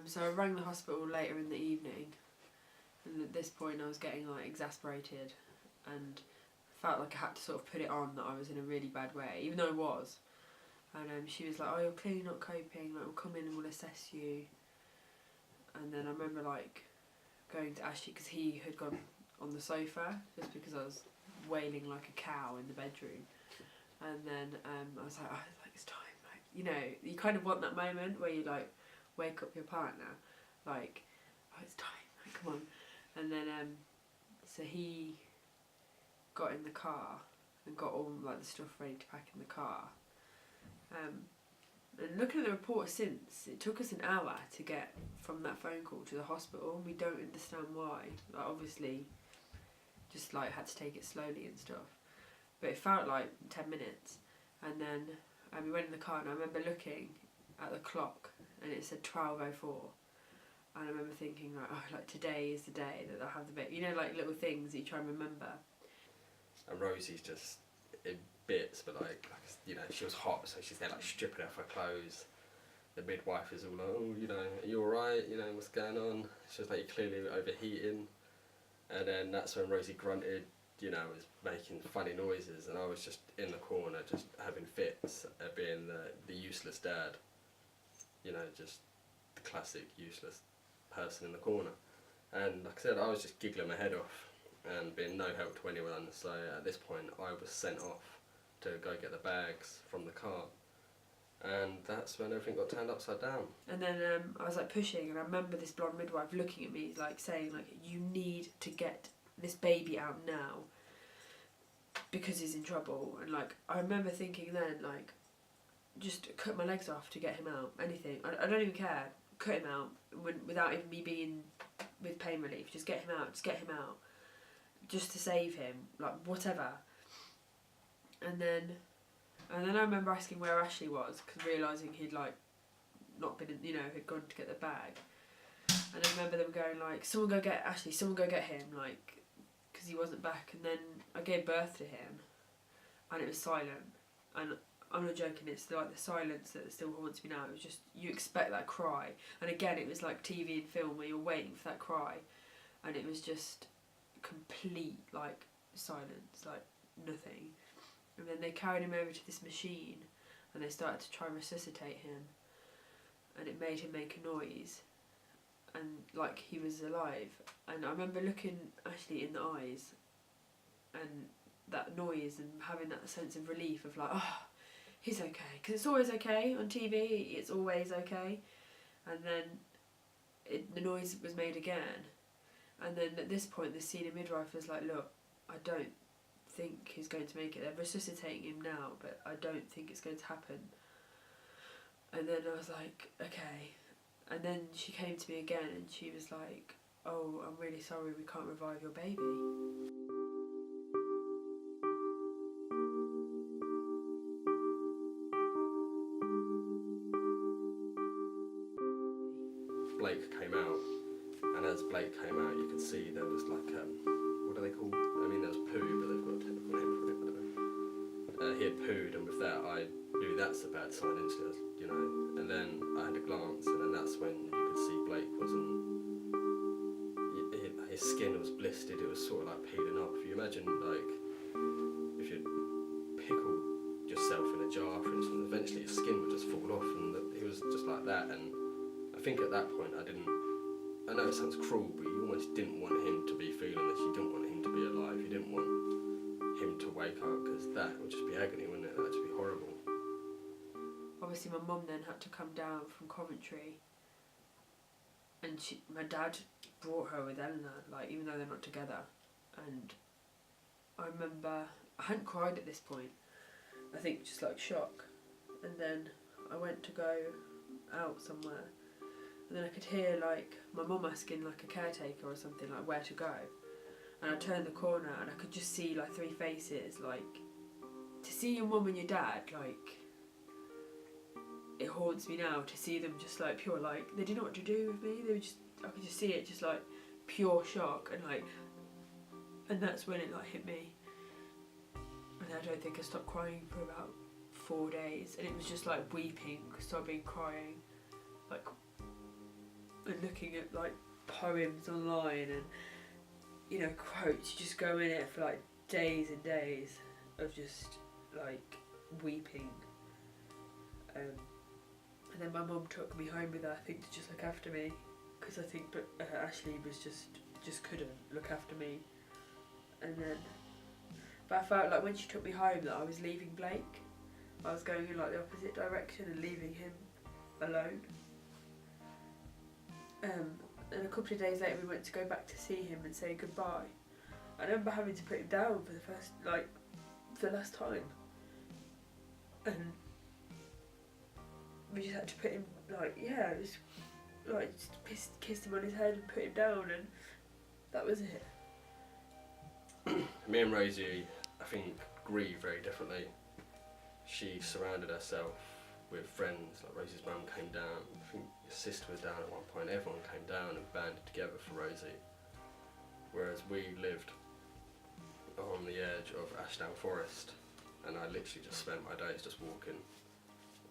So I rang the hospital later in the evening, and at this point I was getting like exasperated and felt like I had to sort of put it on that I was in a really bad way, even though I was. And she was like, "Oh, you're clearly not coping, like we'll come in and we'll assess you." And then I remember like going to Ashley, because he had gone on the sofa just because I was wailing like a cow in the bedroom. And then I was like, "Oh, it's time." Like, you know, you kind of want that moment where you like wake up your partner, like, "Oh, it's time, like, come on." And then so he got in the car and got all like the stuff ready to pack in the car. And looking at the report since, it took us an hour to get from that phone call to the hospital. We don't understand why. Like, obviously, just like had to take it slowly and stuff. But it felt like 10 minutes. And then we went in the car, and I remember looking at the clock and it said 12:04. And I remember thinking, like, oh, like today is the day that they'll have the baby. You know, like little things that you try and remember. And Rosie's just in bits, but like you know, she was hot, so she's there like stripping off her clothes. The midwife is all like, "Oh, you know, are you alright? You know, what's going on?" She was like, "You're clearly overheating." And then that's when Rosie grunted, you know, was making funny noises, and I was just in the corner, just having fits at being the useless dad. You know, just the classic useless person in the corner. And like I said, I was just giggling my head off and being no help to anyone. So at this point, I was sent off to go get the bags from the car. And that's when everything got turned upside down. And then I was like pushing, and I remember this blonde midwife looking at me like saying like, "You need to get this baby out now because he's in trouble." And like I remember thinking then, like, just cut my legs off to get him out. Anything. I don't even care. Cut him out without even me being with pain relief. Just get him out. Just get him out. Just to save him. Like whatever. And then I remember asking where Ashley was, because realising he'd like not been, you know, had gone to get the bag. And I remember them going like, "Someone go get Ashley, someone go get him," like, because he wasn't back. And then I gave birth to him, and it was silent. And I'm not joking, it's like the silence that still haunts me now. It was just, you expect that cry. And again, it was like TV and film where you're waiting for that cry. And it was just complete, like, silence, like nothing. And then they carried him over to this machine, and they started to try and resuscitate him. And it made him make a noise, and like he was alive. And I remember looking Ashley in the eyes, and that noise, and having that sense of relief of like, oh, he's okay. Because it's always okay on TV, it's always okay. And then the noise was made again. And then at this point the senior midwife was like, "Look, I don't think he's going to make it. They're resuscitating him now, but I don't think it's going to happen." And then I was like, okay. And then she came to me again and she was like, "Oh, I'm really sorry, we can't revive your baby." Blake came out, and as Blake came out, you could see there was like, what are they called? I mean, there was poo, but they've got a technical name for it, I don't know. He had pooed, and with that, I knew that's a bad sign, you know. And then I had a glance, and then that's when you could see Blake wasn't. His skin was blistered. It was sort of like peeling off. You imagine like if you pickled yourself in a jar, for instance, eventually your skin would just fall off, and it was just like that. And I think at that point I know it sounds cruel, but you almost didn't want him to be feeling this. You didn't want him to be alive. You didn't want him to wake up, because that would just be agony, wouldn't it? That would just be horrible. Obviously my mum then had to come down from Coventry, and my dad brought her with Eleanor, like, even though they're not together. And I remember I hadn't cried at this point, I think just like shock. And then I went to go out somewhere, and then I could hear like my mum asking like a caretaker or something, like where to go. And I turned the corner and I could just see like 3 faces like see your mum and your dad, like, it haunts me now to see them just like pure, like, they didn't know what to do with me. They were just, I could just see it, just like pure shock, and like, and that's when it like hit me. And I don't think I stopped crying for about 4 days, and it was just like weeping, sobbing, crying, like, and looking at like poems online and, you know, quotes. You just go in it for like days and days of just like weeping. And then my mum took me home with her, I think, to just look after me, because I think Ashley was just couldn't look after me. And then, but I felt like when she took me home that I was leaving Blake. I was going in like the opposite direction and leaving him alone. And a couple of days later we went to go back to see him and say goodbye. I remember having to put him down for the last time. And we just had to put him, like, yeah, just kissed him on his head and put him down, and that was it. Me and Rosie, I think, grieve very differently. She surrounded herself with friends, like Rosie's mum came down, I think your sister was down at one point, everyone came down and banded together for Rosie. Whereas we lived on the edge of Ashdown Forest, and I literally just spent my days just walking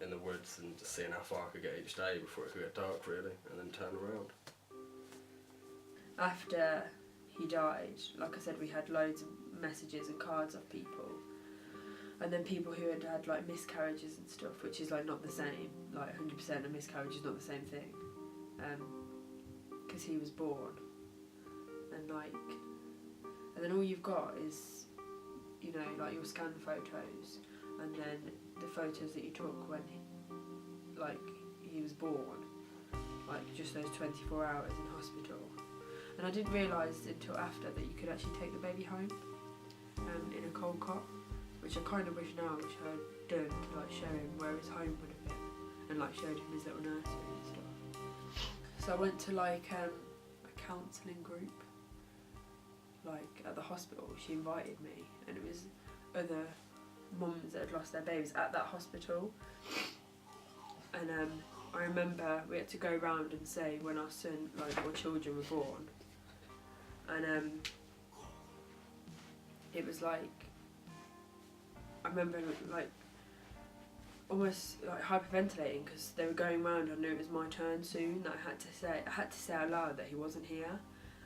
in the woods and just seeing how far I could get each day before it could get dark, really, and then turn around. After he died, like I said, we had loads of messages and cards of people, and then people who had had like miscarriages and stuff, which is like not the same, like 100% a miscarriage is not the same thing, because he was born, and then all you've got is, you know, like your scan photos, and then the photos that you took when he was born, like just those 24 hours in hospital. And I didn't realise until after that you could actually take the baby home in a cold cot, which I kind of wish now I had done to like show him where his home would have been, and like showed him his little nursery and stuff. So I went to like a counselling group, like at the hospital. She invited me, and it was other mums that had lost their babies at that hospital. And I remember we had to go round and say when our son, like, or children were born, and it was like, I remember like almost like hyperventilating because they were going round. I knew it was my turn soon. That I had to say out loud that he wasn't here,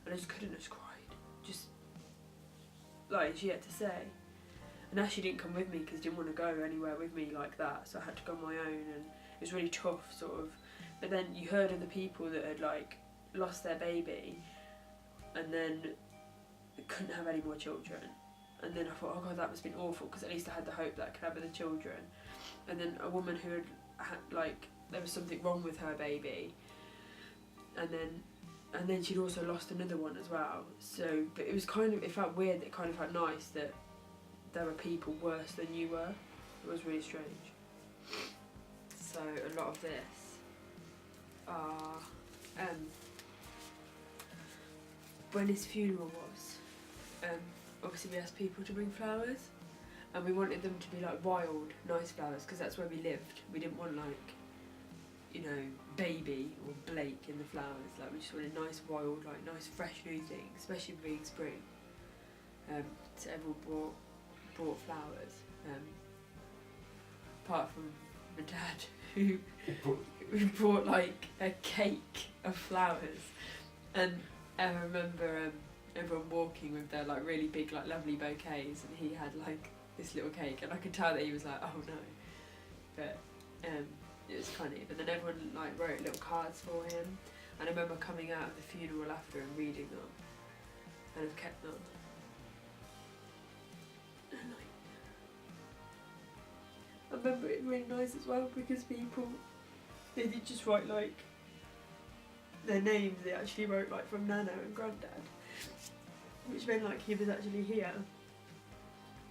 and I just couldn't. Just cried, just like she had to say. And Ashley didn't come with me because he didn't want to go anywhere with me like that, so I had to go on my own, and it was really tough, sort of. But then you heard of the people that had like lost their baby and then couldn't have any more children, and then I thought, oh God, that must have been awful, because at least I had the hope that I could have other children. And then a woman who had like, there was something wrong with her baby, and then she'd also lost another one as well. So, but it was kind of, it felt weird, it kind of felt nice that there were people worse than you were. It was really strange. So a lot of this are when his funeral was, obviously we asked people to bring flowers, and we wanted them to be like wild, nice flowers, because that's where we lived. We didn't want like, you know, baby or Blake in the flowers. Like, we just wanted nice, wild, like nice, fresh new things, especially being spring. So everyone brought flowers, apart from my dad, who brought like a cake of flowers. And I remember everyone walking with their like really big, like lovely bouquets, and he had like this little cake, and I could tell that he was like, oh no. But it was funny. But then everyone like wrote little cards for him, and I remember coming out of the funeral after and reading them, and I've kept them. And I remember it really nice as well, because people, they did just write like their names. They actually wrote like from Nana and Granddad, which meant like he was actually here.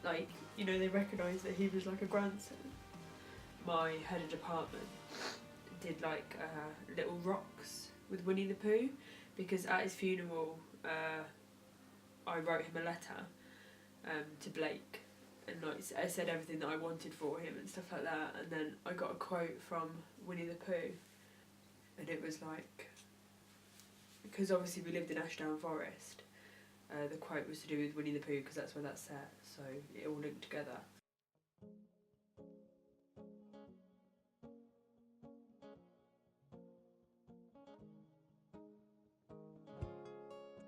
Like, you know, they recognised that he was like a grandson. My head of department did like little rocks with Winnie the Pooh, because at his funeral I wrote him a letter to Blake, and like I said everything that I wanted for him and stuff like that. And then I got a quote from Winnie the Pooh, and it was like, because obviously we lived in Ashdown Forest, the quote was to do with Winnie the Pooh because that's where that's set, so it all linked together.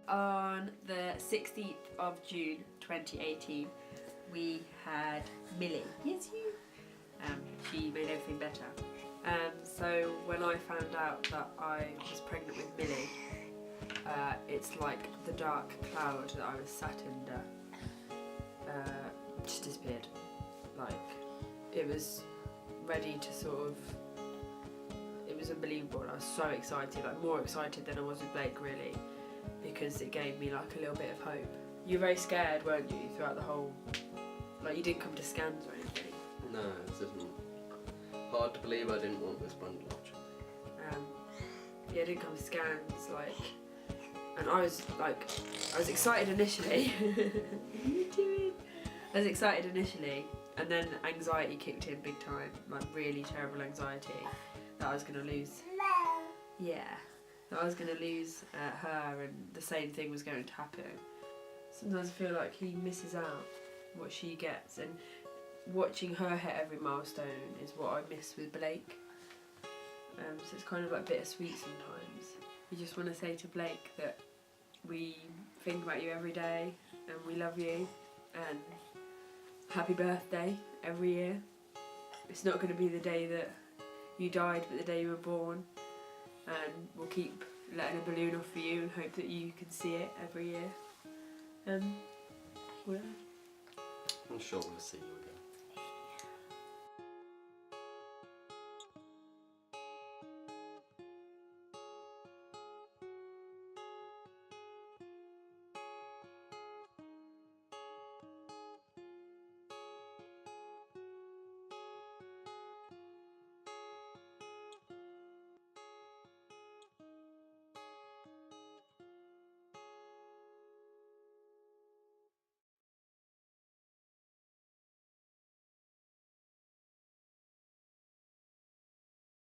On the 16th of June 2018, we had Millie. Yes, you. She made everything better. So when I found out that I was pregnant with Millie, it's like the dark cloud that I was sat under just disappeared. Like, it was ready to sort of, it was unbelievable. I was so excited, like more excited than I was with Blake, really, because it gave me like a little bit of hope. You were very scared, weren't you, throughout the whole, like you didn't come to scans or anything? No, it isn't. Hard to believe I didn't want this bundle actually. Yeah, I didn't come to scans, like, and I was excited initially. What are you doing? I was excited initially, and then anxiety kicked in big time, like really terrible anxiety that I was going to lose. Yeah, that I was going to lose her, and the same thing was going to happen. Sometimes I feel like he misses out what she gets, and watching her hit every milestone is what I miss with Blake. So it's kind of like bittersweet sometimes. You just want to say to Blake that we think about you every day and we love you, and happy birthday every year. It's not going to be the day that you died, but the day you were born, and we'll keep letting a balloon off for you and hope that you can see it every year. Well, I'm sure we'll see you again.